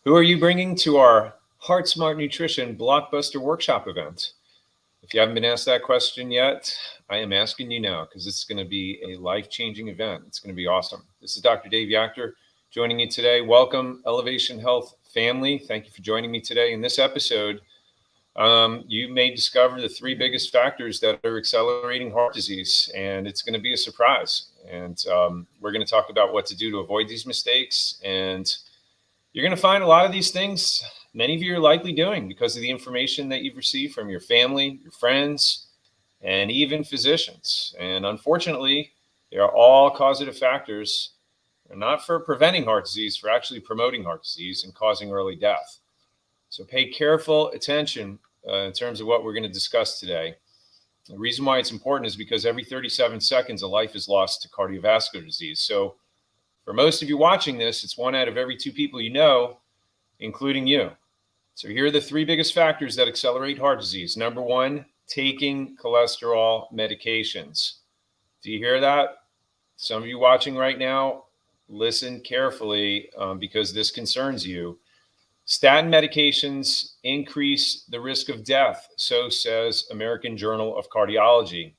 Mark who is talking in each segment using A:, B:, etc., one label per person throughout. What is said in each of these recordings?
A: Who are you bringing to our Heart Smart Nutrition Blockbuster Workshop event? If you haven't been asked that question yet, I am asking you now because it's going to be a life-changing event. It's going to be awesome. This is Dr. Dave Yachter joining you today. Welcome, Elevation Health family. Thank you for joining me today. In this episode, you may discover the three biggest factors that are accelerating heart disease, and it's going to be a surprise. And we're going to talk about what to do to avoid these mistakes. And you're going to find a lot of these things many of you are likely doing because of the information that you've received from your family, your friends, and even physicians. And unfortunately, they are all causative factors. They're not for preventing heart disease, for actually promoting heart disease and causing early death. So pay careful attention in terms of what we're going to discuss today. The reason why it's important is because every 37 seconds, a life is lost to cardiovascular disease. So for most of you watching this, it's 1 out of every 2 people you know, including you. So here are the 3 biggest factors that accelerate heart disease. Number 1, taking cholesterol medications. Do you hear that? Some of you watching right now, listen carefully because this concerns you. Statin medications increase the risk of death, so says American Journal of Cardiology.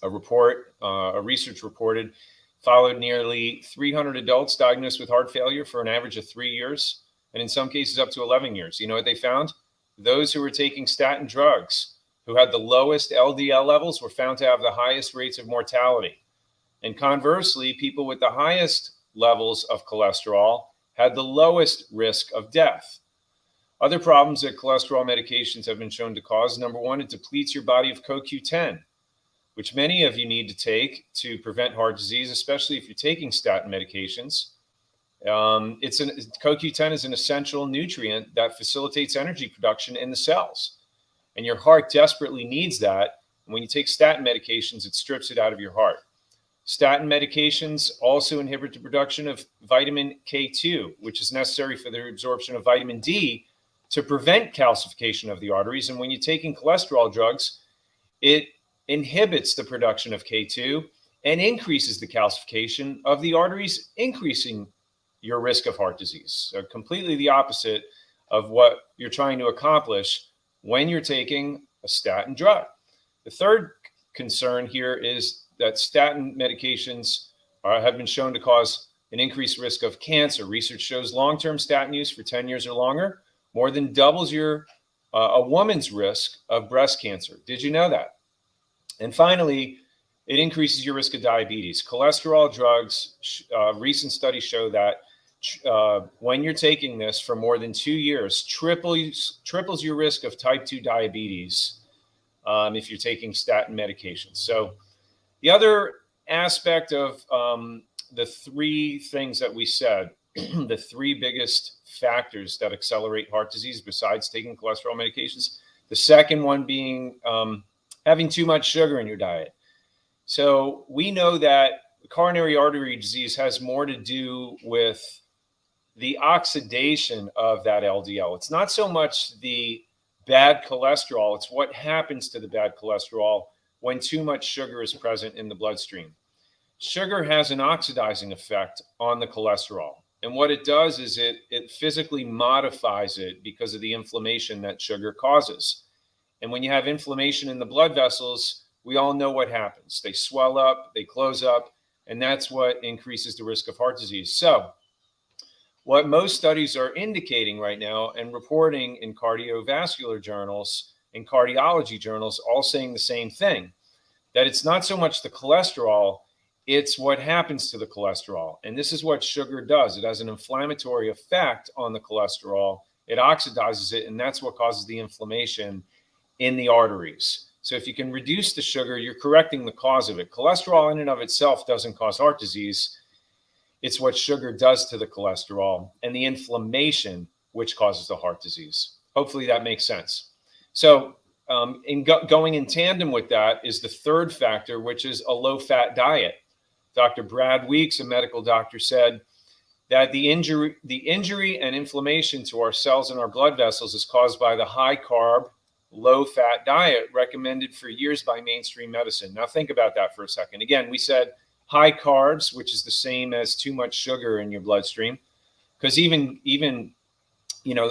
A: A research reported followed nearly 300 adults diagnosed with heart failure for an average of 3 years, and in some cases up to 11 years. You know what they found? Those who were taking statin drugs, who had the lowest LDL levels, were found to have the highest rates of mortality. And conversely, people with the highest levels of cholesterol had the lowest risk of death. Other problems that cholesterol medications have been shown to cause: number 1, it depletes your body of CoQ10, which many of you need to take to prevent heart disease, especially if you're taking statin medications. CoQ10 is an essential nutrient that facilitates energy production in the cells, and your heart desperately needs that. And when you take statin medications, it strips it out of your heart. Statin medications also inhibit the production of vitamin K2, which is necessary for the absorption of vitamin D to prevent calcification of the arteries. And when you're taking cholesterol drugs, it inhibits the production of K2 and increases the calcification of the arteries, increasing your risk of heart disease. So completely the opposite of what you're trying to accomplish when you're taking a statin drug. The third concern here is that statin medications have been shown to cause an increased risk of cancer. Research shows long-term statin use for 10 years or longer more than doubles a woman's risk of breast cancer. Did you know that? And finally, it increases your risk of diabetes. Cholesterol drugs, recent studies show that when you're taking this for more than 2 years, triples your risk of type 2 diabetes if you're taking statin medications. So the other aspect of the 3 things that we said, the 3 biggest factors that accelerate heart disease besides taking cholesterol medications, the second one being having too much sugar in your diet. So we know that coronary artery disease has more to do with the oxidation of that LDL. It's not so much the bad cholesterol, it's what happens to the bad cholesterol when too much sugar is present in the bloodstream. Sugar has an oxidizing effect on the cholesterol. And what it does is it physically modifies it because of the inflammation that sugar causes. And when you have inflammation in the blood vessels, we all know what happens. They swell up, they close up, and that's what increases the risk of heart disease. So what most studies are indicating right now and reporting in cardiovascular journals and cardiology journals, all saying the same thing, that it's not so much the cholesterol, it's what happens to the cholesterol. And this is what sugar does. It has an inflammatory effect on the cholesterol. It oxidizes it, and that's what causes the inflammation in the arteries. So if you can reduce the sugar, you're correcting the cause of it. Cholesterol in and of itself doesn't cause heart disease. It's what sugar does to the cholesterol and the inflammation which causes the heart disease. Hopefully that makes sense. So going in tandem with that is the third factor, which is a low-fat diet. Dr. Brad Weeks, a medical doctor, said that the injury and inflammation to our cells and our blood vessels is caused by the high-carb, low-fat diet recommended for years by mainstream medicine. Now think about that for a second. Again, we said high carbs, which is the same as too much sugar in your bloodstream, because even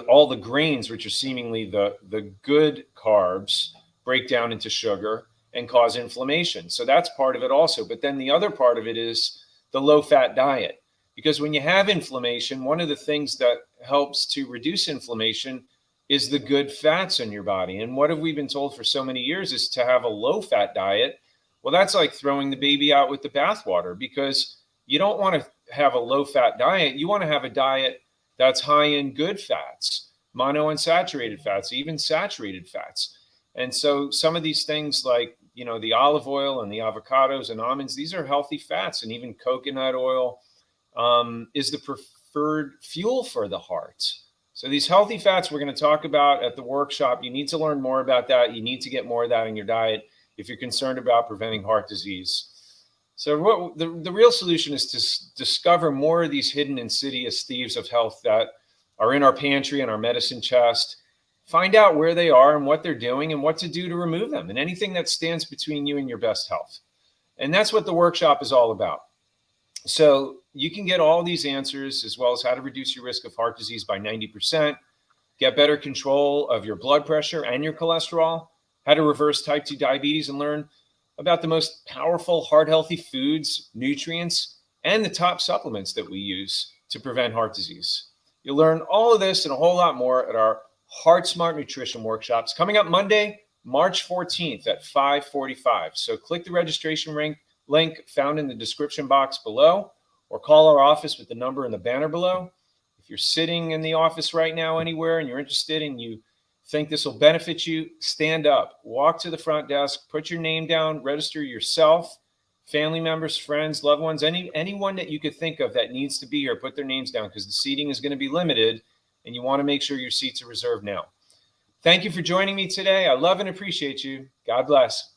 A: all the grains, which are seemingly the good carbs, break down into sugar and cause inflammation. So that's part of it also. But then the other part of it is the low fat diet. Because when you have inflammation, one of the things that helps to reduce inflammation is the good fats in your body. And what have we been told for so many years is to have a low fat diet. Well, that's like throwing the baby out with the bathwater, because you don't want to have a low fat diet. You want to have a diet that's high in good fats, monounsaturated fats, even saturated fats. And so some of these things like, the olive oil and the avocados and almonds, these are healthy fats, and even coconut oil is the preferred fuel for the heart. So these healthy fats we're going to talk about at the workshop. You need to learn more about that. You need to get more of that in your diet if you're concerned about preventing heart disease. So what the real solution is to discover more of these hidden insidious thieves of health that are in our pantry and our medicine chest. Find out where they are and what they're doing and what to do to remove them, and anything that stands between you and your best health. And that's what the workshop is all about. So you can get all these answers, as well as how to reduce your risk of heart disease by 90%, get better control of your blood pressure and your cholesterol, how to reverse type 2 diabetes, and learn about the most powerful heart healthy foods, nutrients, and the top supplements that we use to prevent heart disease. You'll learn all of this and a whole lot more at our Heart Smart Nutrition workshops coming up Monday, March 14th at 5:45. So click the registration link found in the description box below, or call our office with the number in the banner below. If you're sitting in the office right now anywhere and you're interested and you think this will benefit you, stand up, walk to the front desk, put your name down, register yourself, family members, friends, loved ones, anyone that you could think of that needs to be here, put their names down, because the seating is going to be limited and you want to make sure your seats are reserved now. Thank you for joining me today. I love and appreciate you. God bless.